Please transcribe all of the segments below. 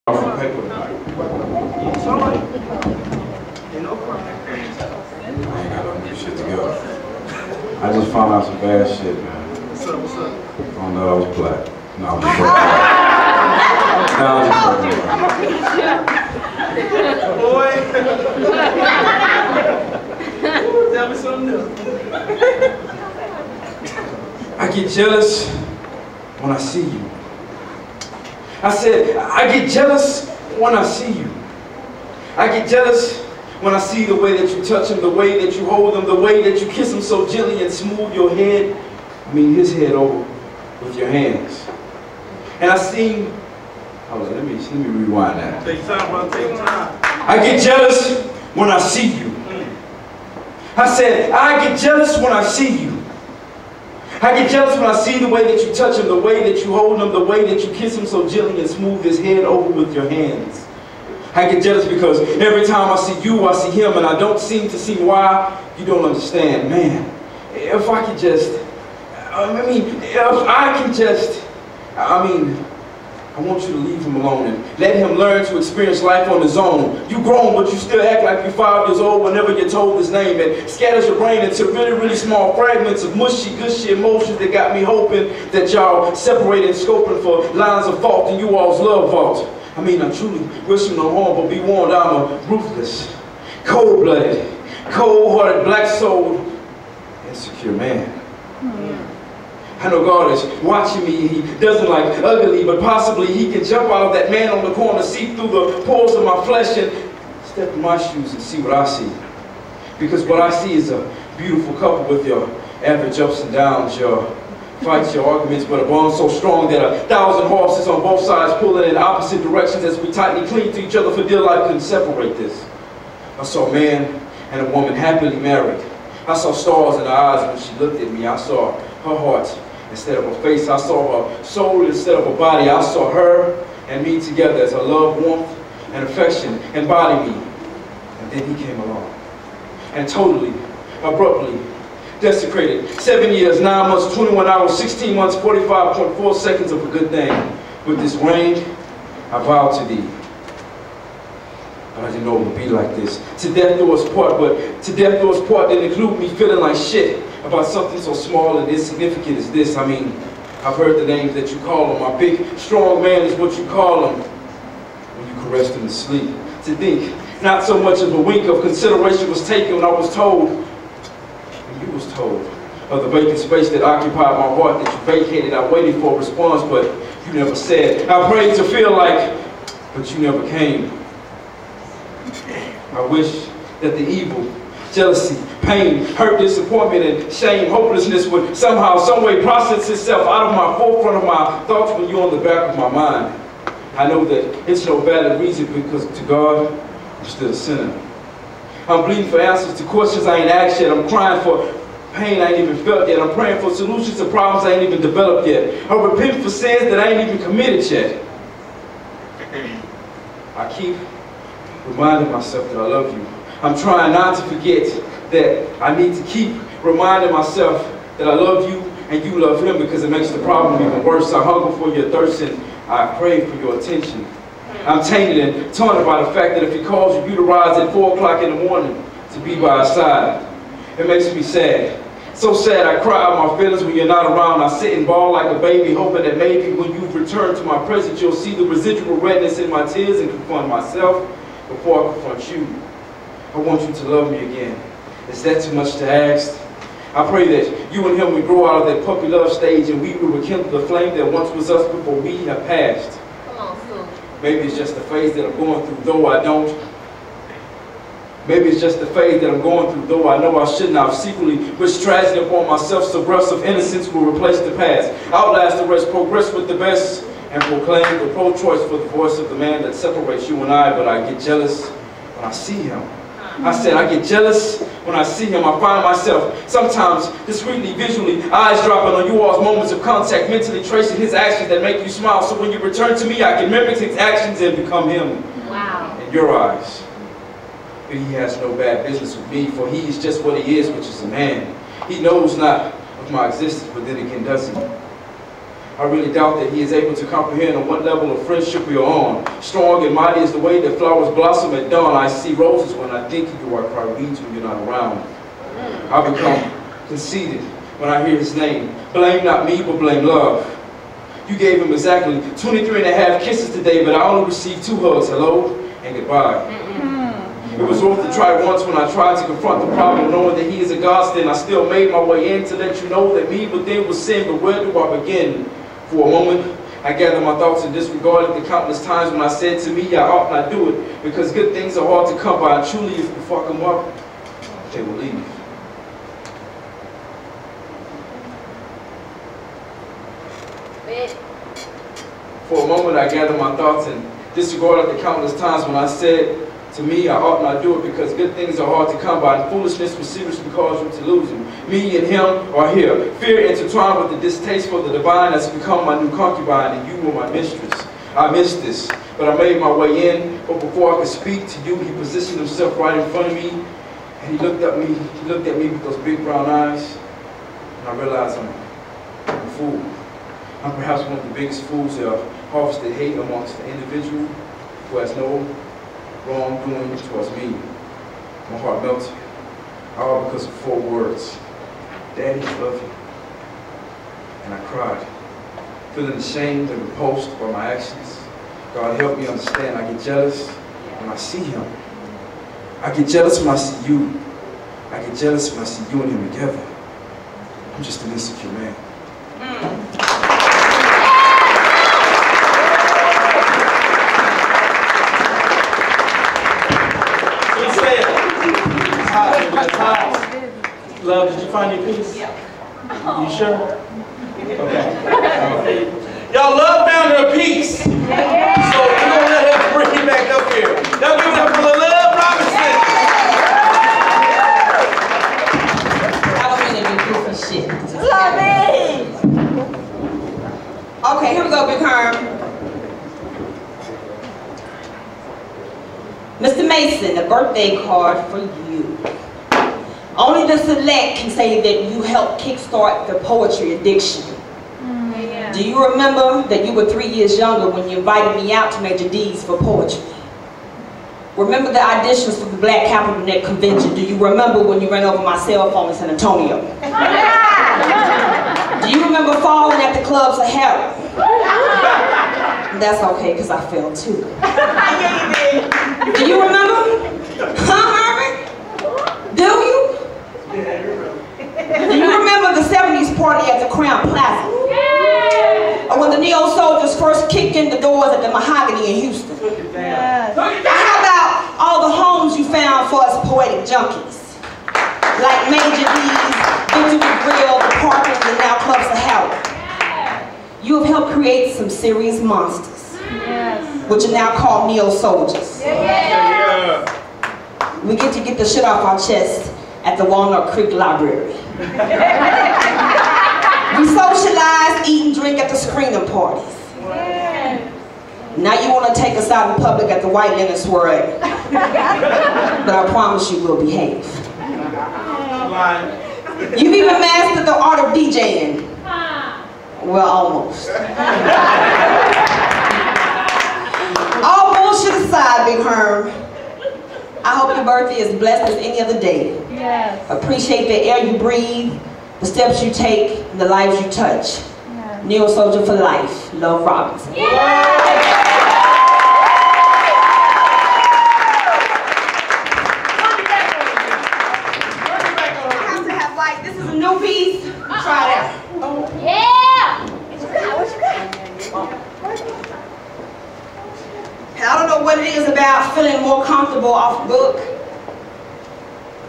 From paper tonight. It's all right. You know, I ain't got no new shit together. I just found out some bad shit, man. what's up, what's up? Found out I was black. No, I'm just fucking. No, I'm just fucking. Boy. Tell me something new. I get jealous when I see you. I said, I get jealous when I see you. I get jealous when I see the way that you touch him, the way that you hold him, the way that you kiss him so gently and smooth your head, his head over with your hands. And I see, hold on, let me rewind that. Take time, brother, take time. I get jealous when I see you. I said, I get jealous when I see you. I get jealous when I see the way that you touch him, the way that you hold him, the way that you kiss him so gently and smooth his head over with your hands. I get jealous because every time I see you, I see him, and I don't seem to see why you don't understand. Man, if I could just, I want you to leave him alone and let him learn to experience life on his own. You grown, but you still act like you're 5 years old whenever you're told his name. It scatters your brain into really, really small fragments of mushy, gushy emotions that got me hoping that y'all separated and scoping for lines of fault in you all's love vault. I truly wish him no harm, but be warned, I'm a ruthless, cold-blooded, cold-hearted, black-souled, insecure man. I know God is watching me. He doesn't like ugly, but possibly he can jump out of that man on the corner, see through the pores of my flesh and step in my shoes and see what I see. Because what I see is a beautiful couple with your average ups and downs, your fights, your arguments, but a bond so strong that 1,000 horses on both sides pulling in opposite directions as we tightly cling to each other for dear life couldn't separate this. I saw a man and a woman happily married. I saw stars in her eyes when she looked at me. I saw her heart instead of her face. I saw her soul instead of her body. I saw her and me together as her love, warmth, and affection embody me. And then he came along and totally, abruptly desecrated 7 years, 9 months, 21 hours, 16 months, 45.4 seconds of a good thing. With this ring, I vow to thee. But I didn't know it would be like this. To death do us part, but to death do us part didn't include me feeling like shit about something so small and insignificant as this. I've heard the names that you call him. My big, strong man is what you call him when you caressed him to sleep. To think, not so much of a wink of consideration was taken when I was told, when you was told, of the vacant space that occupied my heart that you vacated. I waited for a response, but you never said. I prayed to feel like, but you never came. I wish that the evil, jealousy, pain, hurt, disappointment, and shame, hopelessness would somehow, some way process itself out of my forefront of my thoughts when you're on the back of my mind. I know that it's no valid reason because to God, I'm still a sinner. I'm bleeding for answers to questions I ain't asked yet. I'm crying for pain I ain't even felt yet. I'm praying for solutions to problems I ain't even developed yet. I'm repenting for sins that I ain't even committed yet. I keep reminding myself that I love you. I'm trying not to forget that I need to keep reminding myself that I love you and you love him because it makes the problem even worse. I hunger for your thirst and I pray for your attention. I'm tainted and taunted by the fact that if he calls you to rise at 4 o'clock in the morning to be by his side, it makes me sad. So sad I cry out my feelings when you're not around. I sit and bawl like a baby, hoping that maybe when you've returned to my presence, you'll see the residual redness in my tears and confront myself before I confront you. I want you to love me again. Is that too much to ask? I pray that you and him will grow out of that puppy love stage and we will rekindle the flame that once was us before we have passed. Come on, Phil. Maybe it's just the phase that I'm going through, though I don't. Maybe it's just the phase that I'm going through, though I know I shouldn't. I've secretly wished tragedy upon myself so breaths of innocence will replace the past. Outlast the rest, progress with the best, and proclaim the pro-choice for the voice of the man that separates you and I. But I get jealous when I see him. I said I get jealous when I see him. I find myself sometimes discreetly, visually, eyes dropping on you all's moments of contact, mentally tracing his actions that make you smile. So when you return to me, I can mimic his actions and become him. Wow. In your eyes. But he has no bad business with me, for he is just what he is, which is a man. He knows not of my existence, but then again does he? I really doubt that he is able to comprehend on what level of friendship we are on. Strong and mighty is the way that flowers blossom at dawn. I see roses when I think of you. I cry weeds when you're not around. I become conceited when I hear his name. Blame not me, but blame love. You gave him exactly 23.5 kisses today, but I only received 2 hugs. Hello and goodbye. It was worth the try once when I tried to confront the problem, knowing that he is a godsend. I still made my way in to let you know that me within was sin, but where do I begin? For a moment, I gathered my thoughts and disregarded the countless times when I said to me, I ought not do it, because good things are hard to come by, and truly, if you fuck them up, they will leave. For a moment, I gathered my thoughts and disregarded the countless times when I said to me, I ought not do it, because good things are hard to come by, and foolishness will seriously cause you to lose him. Me and him are here. Fear intertwined with the distaste for the divine has become my new concubine, and you were my mistress. I missed this, but I made my way in. But before I could speak to you, he positioned himself right in front of me, and he looked at me with those big brown eyes, and I realized I'm a fool. I'm perhaps one of the biggest fools that have harvested hate amongst the individual who has no wrongdoing towards me. My heart melted, all because of 4 words. Daddy, I love you. And I cried, feeling ashamed and repulsed by my actions. God help me understand. I get jealous when I see him. I get jealous when I see you. I get jealous when I see you and him together. I'm just an insecure man. Love, did you find your peace? Yeah. You sure? Okay. Y'all, Love found her peace. So we're gonna let her bring it back up here. Y'all give it up for Love Robinson. I don't mean to be goofy shit. Love it! Okay, here we go, Big Herm. Mr. Mason, a birthday card for you. Only the select can say that you helped kickstart the poetry addiction. Do you remember that you were 3 years younger when you invited me out to Major D's for poetry? Remember the auditions for the Black Capital Net Convention? Do you remember when you ran over my cell phone in San Antonio? Do you remember falling at the club Sahara? That's okay, because I fell too. Do you remember? Huh, Herman? Do you? Do you remember the 70s party at the Crown Plaza? Or when the Neo Soldiers first kicked in the doors at the Mahogany in Houston? How about all the homes you found for us poetic junkies? Like Major D's, Victory Grill, the Parkers, and now Club Sahara. You have helped create some serious monsters, which are now called Neo Soldiers. We get to get the shit off our chest at the Walnut Creek Library. We socialize, eat, and drink at the screening parties. Now you want to take us out in public at the White Linen Soiree. But I promise you we'll behave. You've even mastered the art of DJing. Well, almost. All bullshit aside, Big Herm, I hope your birthday is blessed as any other day. Yes. Appreciate the air you breathe, the steps you take, and the lives you touch. Yes. Neo Soldier for life. Love, Robinson. This is a new piece. Try it out. Yeah! What you got? And I don't know what it is about feeling more comfortable off book,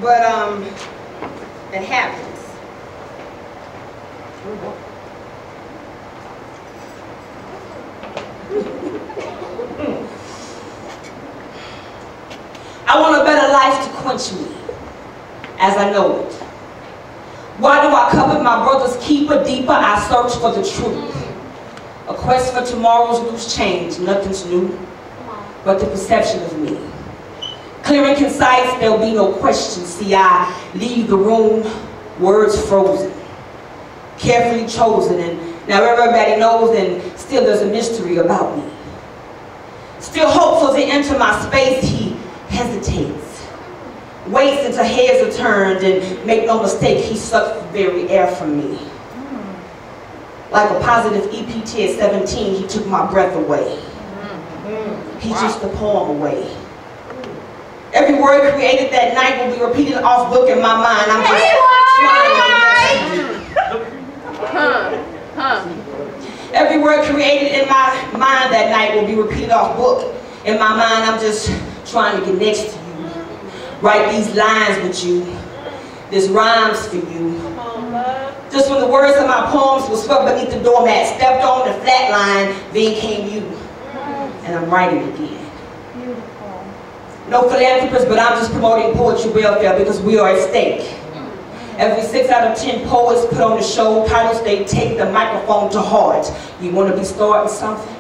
but it happens. I want a better life to quench me, as I know it. Why do I covet my brother's keeper? Deeper I search for the truth. A quest for tomorrow's loose change. Nothing's new but the perception of me. Clear and concise, there'll be no question. See, I leave the room, words frozen, carefully chosen, and Now everybody knows, and still there's a mystery about me. Still hopeful to enter my space, he hesitates. Waits until heads are turned, and make no mistake, he sucks the very air from me. Like a positive EPT at 17, he took my breath away. He just a poem away. Every word created that night will be repeated off book in my mind. I'm just Every word created in my mind that night will be repeated off book. In my mind, I'm just trying to get next to you. Write these lines with you. This rhymes for you. Just when the words of my poems were swept beneath the doormat, stepped on the flat line, then came you. And I'm writing again. No philanthropist, but I'm just promoting poetry welfare because we are at stake. Every 6 out of 10 poets put on the show titles, they take the microphone to heart. You want to be starting something?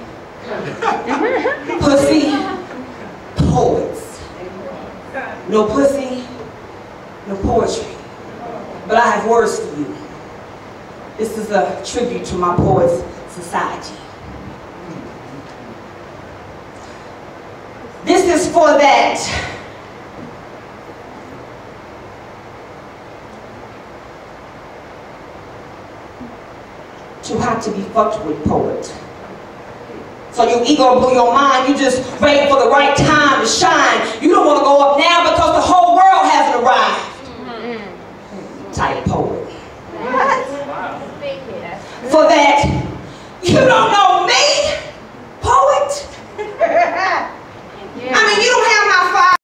Pussy, poets. No pussy, no poetry. But I have words for you. This is a tribute to my poets' society. This is for that too hot to be fucked with poet. So your ego blew your mind, you just wait for the right time to shine. You don't want to go up now because the whole world hasn't arrived. Type poet.